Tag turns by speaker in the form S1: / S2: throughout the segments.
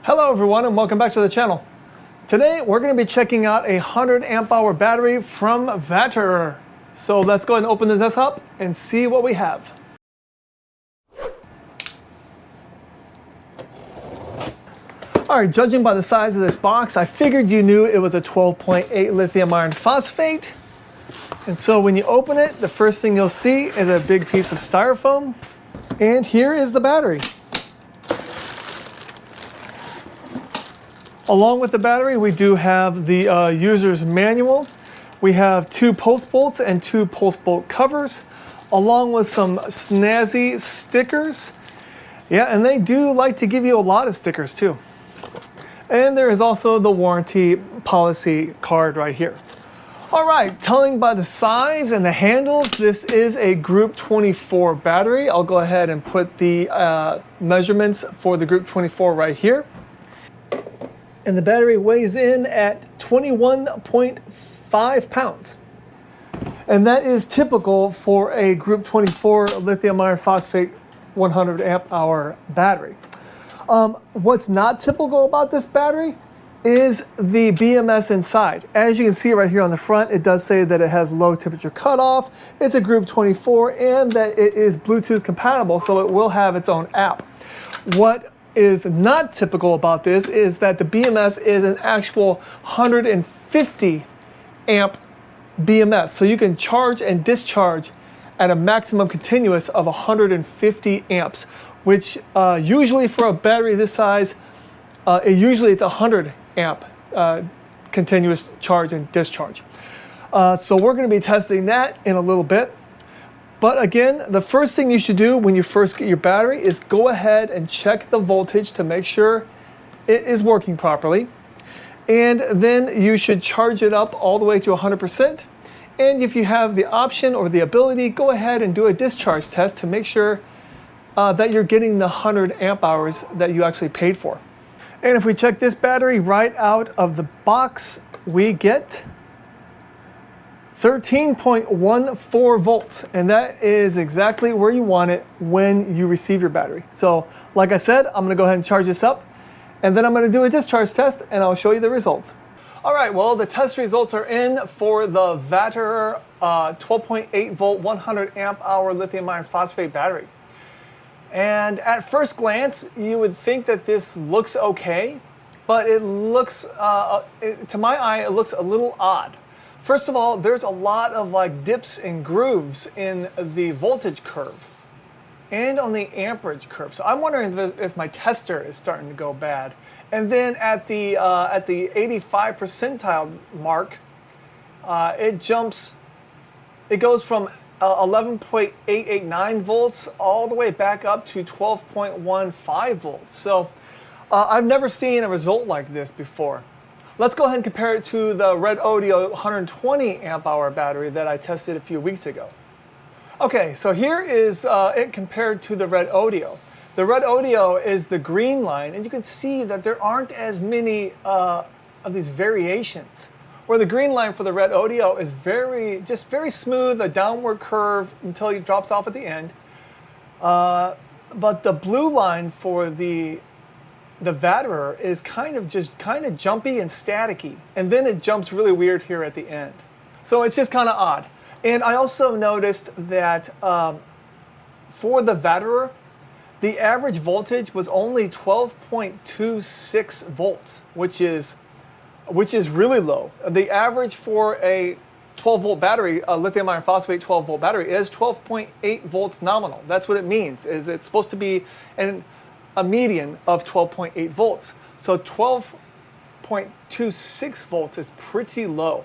S1: Hello everyone and welcome back to the channel. Today we're going to be checking out a 100 amp hour battery from Vatrer. So let's go ahead and open this up and see what we have. Alright, judging by the size of this box, I figured you knew it was a 12.8 lithium iron phosphate. And so when you open it, the first thing you'll see is a big piece of styrofoam. And here is the battery. Along with the battery, we do have the user's manual. We have 2 pulse bolts and 2 pulse bolt covers, along with some snazzy stickers. Yeah, and they do like to give you a lot of stickers too. And there is also the warranty policy card right here. All right, telling by the size and the handles, this is a Group 24 battery. I'll go ahead and put the measurements for the Group 24 right here. And the battery weighs in at 21.5 pounds. And that is typical for a Group 24 lithium iron phosphate 100 amp hour battery. What's not typical about this battery is the BMS inside. As you can see right here on the front, it does say that it has low temperature cutoff, it's a Group 24, and that it is Bluetooth compatible, so it will have its own app. What is not typical about this is that the BMS is an actual 150 amp BMS. So you can charge and discharge at a maximum continuous of 150 amps, which usually for a battery this size, it's 100 amp continuous charge and discharge. So we're going to be testing that in a little bit. But again, the first thing you should do when you first get your battery is go ahead and check the voltage to make sure it is working properly. And then you should charge it up all the way to 100%. And if you have the option or the ability, go ahead and do a discharge test to make sure that you're getting the 100 amp hours that you actually paid for. And if we check this battery right out of the box, we get 13.14 volts, and that is exactly where you want it when you receive your battery. So like I said, I'm gonna go ahead and charge this up, and then I'm gonna do a discharge test and I'll show you the results. All right, well, the test results are in for the Vatrer 12.8 volt 100 amp hour lithium iron phosphate battery. And at first glance, you would think that this looks okay, but it looks, to my eye, it looks a little odd. First of all, there's a lot of like dips and grooves in the voltage curve and on the amperage curve. So I'm wondering if my tester is starting to go bad. And then at the 85 percentile mark, it goes from 11.889 volts all the way back up to 12.15 volts. So I've never seen a result like this before. Let's go ahead and compare it to the Red Audio 120 amp hour battery that I tested a few weeks ago. Okay, so here is it compared to the Red Audio. The Red Audio is the green line, and you can see that there aren't as many of these variations. Where the green line for the Red Audio is very smooth, a downward curve until it drops off at the end. But the blue line for the Vatrer is kind of jumpy and staticky, and then it jumps really weird here at the end. So it's just kind of odd. And I also noticed that for the Vatrer, the average voltage was only 12.26 volts, which is really low. The average for a 12 volt battery, a lithium iron phosphate 12 volt battery, is 12.8 volts nominal. That's what it means, is it's supposed to be a median of 12.8 volts. So 12.26 volts is pretty low.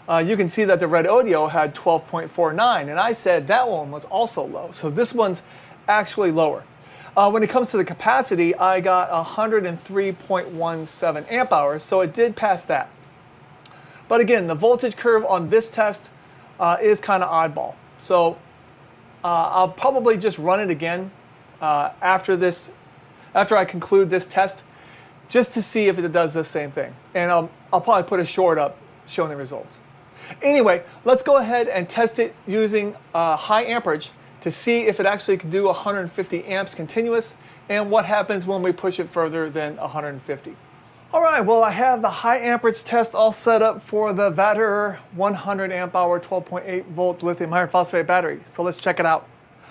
S1: You can see that the Red Audio had 12.49, and I said that one was also low. So this one's actually lower. When it comes to the capacity, I got 103.17 amp hours, so it did pass that. But again, the voltage curve on this test is kind of oddball. So I'll probably just run it again after I conclude this test, just to see if it does the same thing. And I'll probably put a short up showing the results. Anyway, let's go ahead and test it using high amperage to see if it actually can do 150 amps continuous, and what happens when we push it further than 150. All right, well, I have the high amperage test all set up for the Vatrer 100 amp hour 12.8 volt lithium iron phosphate battery. So let's check it out.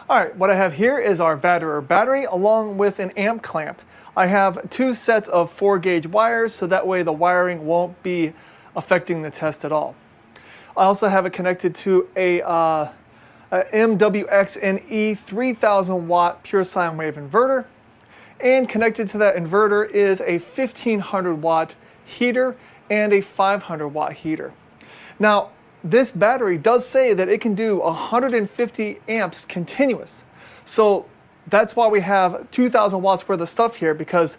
S1: All right, what I have here is our Vatrer battery along with an amp clamp. I have 2 sets of 4-gauge wires, so that way the wiring won't be affecting the test at all. I also have it connected to a MWXNE 3000 watt pure sine wave inverter. And connected to that inverter is a 1500 watt heater and a 500 watt heater. Now, this battery does say that it can do 150 amps continuous. So that's why we have 2000 watts worth of stuff here, because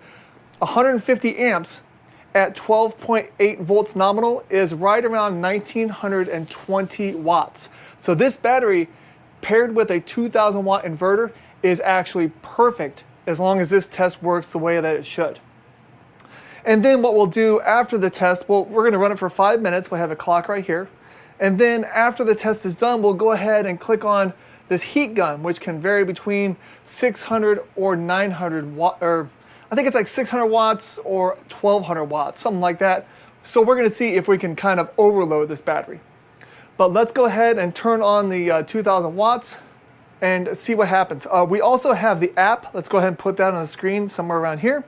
S1: 150 amps at 12.8 volts nominal is right around 1920 watts. So this battery paired with a 2000 watt inverter is actually perfect as long as this test works the way that it should. And then what we'll do after the test, well, we're gonna run it for 5 minutes. We'll have a clock right here. And then after the test is done, we'll go ahead and click on this heat gun, which can vary between 600 or 900 watt, or I think it's like 600 watts or 1200 watts, something like that. So we're gonna see if we can kind of overload this battery. But let's go ahead and turn on the 2000 watts and see what happens. We also have the app. Let's go ahead and put that on the screen somewhere around here.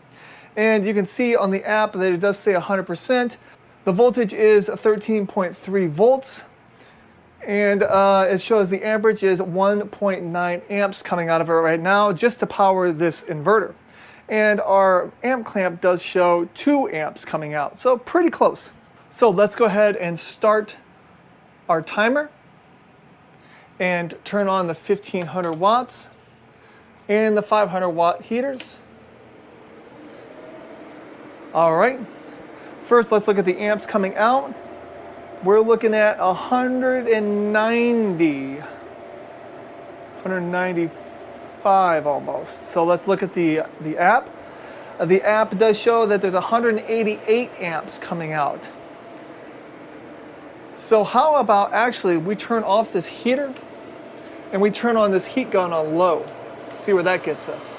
S1: And you can see on the app that it does say 100%. The voltage is 13.3 volts. And it shows the amperage is 1.9 amps coming out of it right now just to power this inverter. And our amp clamp does show 2 amps coming out, so pretty close. So let's go ahead and start our timer and turn on the 1500 watts and the 500 watt heaters. All right, first let's look at the amps coming out. We're looking at 195 almost. So let's look at the app. The app does show that there's 188 amps coming out. So how about actually we turn off this heater and we turn on this heat gun on low. See where that gets us.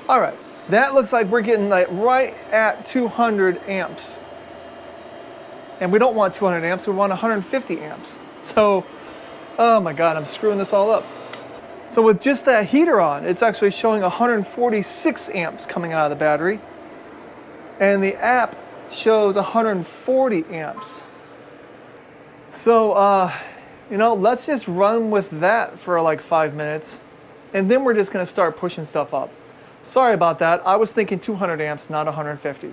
S1: All right, that looks like we're getting like right at 200 amps. And we don't want 200 amps, we want 150 amps. So, oh my God, I'm screwing this all up. So with just that heater on, it's actually showing 146 amps coming out of the battery. And the app shows 140 amps. So, you know, let's just run with that for like 5 minutes. And then we're just gonna start pushing stuff up. Sorry about that. I was thinking 200 amps, not 150.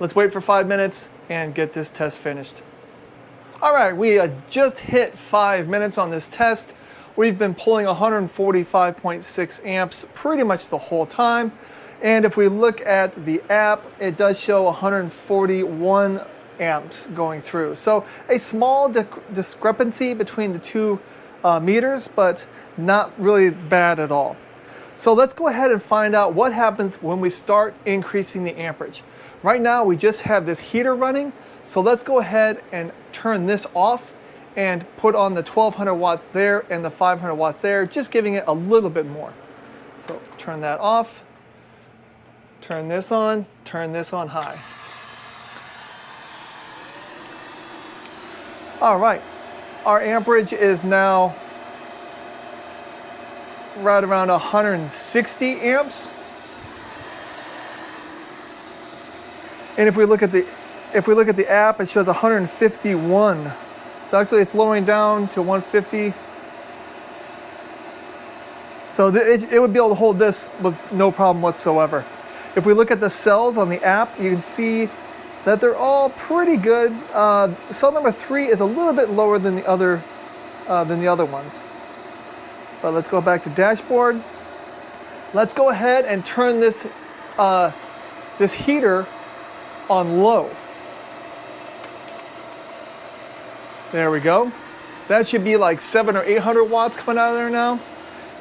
S1: Let's wait for 5 minutes and get this test finished. All right, we just hit 5 minutes on this test. We've been pulling 145.6 amps pretty much the whole time. And if we look at the app, it does show 141 amps going through. So a small discrepancy between the two meters, but not really bad at all. So let's go ahead and find out what happens when we start increasing the amperage. Right now we just have this heater running, so let's go ahead and turn this off and put on the 1200 watts there and the 500 watts there, just giving it a little bit more. So turn that off, turn this on high. All right, our amperage is now right around 160 amps. And if we look at the app, it shows 151. So actually it's lowering down to 150. So it would be able to hold this with no problem whatsoever. If we look at the cells on the app, you can see that they're all pretty good. Cell number 3 is a little bit lower than the other ones. But let's go back to dashboard. Let's go ahead and turn this this heater on low. There we go. That should be like 700 or 800 watts coming out of there now.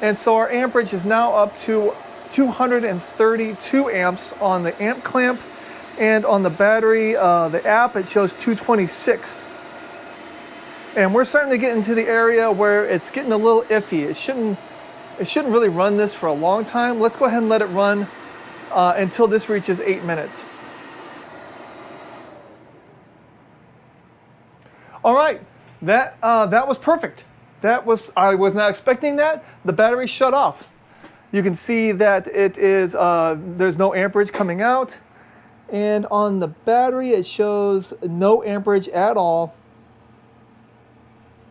S1: And so our amperage is now up to 232 amps on the amp clamp, and on the battery, the app, it shows 226. And we're starting to get into the area where it's getting a little iffy. It shouldn't It shouldn't really run this for a long time. Let's go ahead and let it run until this reaches 8 minutes. All right, that was perfect. I was not expecting that. The battery shut off. You can see that it is there's no amperage coming out, and on the battery it shows no amperage at all.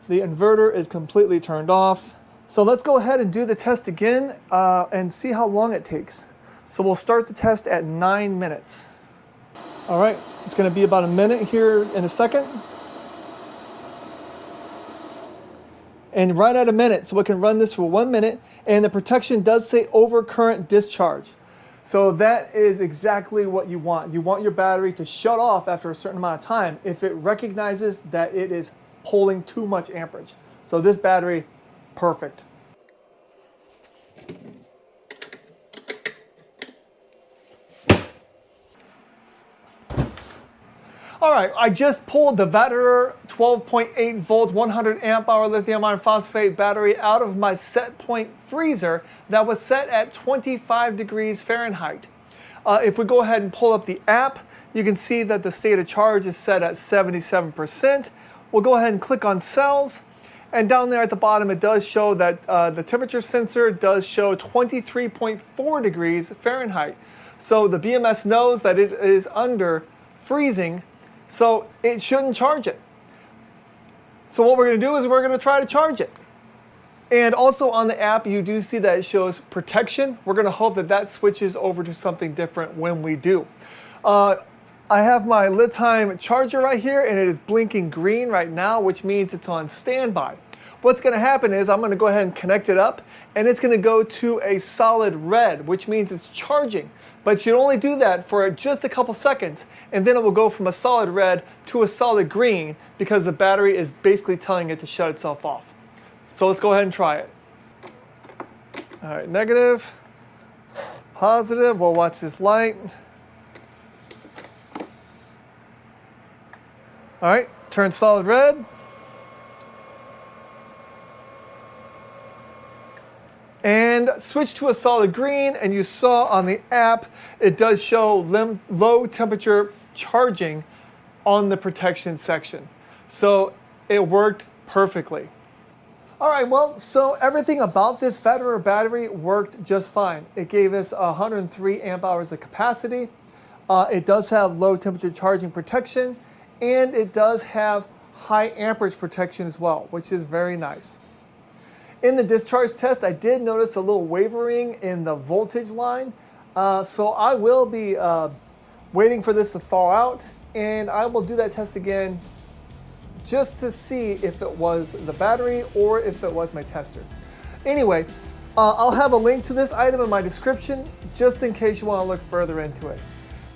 S1: The inverter is completely turned off. So let's go ahead and do the test again and see how long it takes. So we'll start the test at 9 minutes. All right, it's going to be about a minute here in a second. And right at a minute, so we can run this for 1 minute, and the protection does say overcurrent discharge. So that is exactly what you want. You want your battery to shut off after a certain amount of time if it recognizes that it is pulling too much amperage. So this battery, perfect. All right, I just pulled the Vatrer 12.8 volt 100 amp hour lithium iron phosphate battery out of my set point freezer that was set at 25 degrees Fahrenheit. If we go ahead and pull up the app, you can see that the state of charge is set at 77%. We'll go ahead and click on cells, and down there at the bottom it does show that the temperature sensor does show 23.4 degrees Fahrenheit. So the BMS knows that it is under freezing, so it shouldn't charge it. So what we're going to do is we're going to try to charge it. And also on the app, you do see that it shows protection. We're going to hope that that switches over to something different when we do. I have my LiTime charger right here, and it is blinking green right now, which means it's on standby. What's going to happen is I'm going to go ahead and connect it up, and it's going to go to a solid red, which means it's charging. But you only do that for just a couple seconds, and then it will go from a solid red to a solid green because the battery is basically telling it to shut itself off. So let's go ahead and try it. All right, negative, positive. We'll watch this light. All right, turn solid red. And switch to a solid green, and you saw on the app, it does show low temperature charging on the protection section. So it worked perfectly. All right, well, so everything about this Vatrer battery worked just fine. It gave us 103 amp hours of capacity. It does have low temperature charging protection, and it does have high amperage protection as well, which is very nice. In the discharge test, I did notice a little wavering in the voltage line, so I will be waiting for this to thaw out, and I will do that test again just to see if it was the battery or if it was my tester. Anyway, I'll have a link to this item in my description just in case you want to look further into it.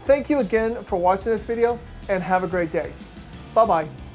S1: Thank you again for watching this video, and have a great day. Bye-bye.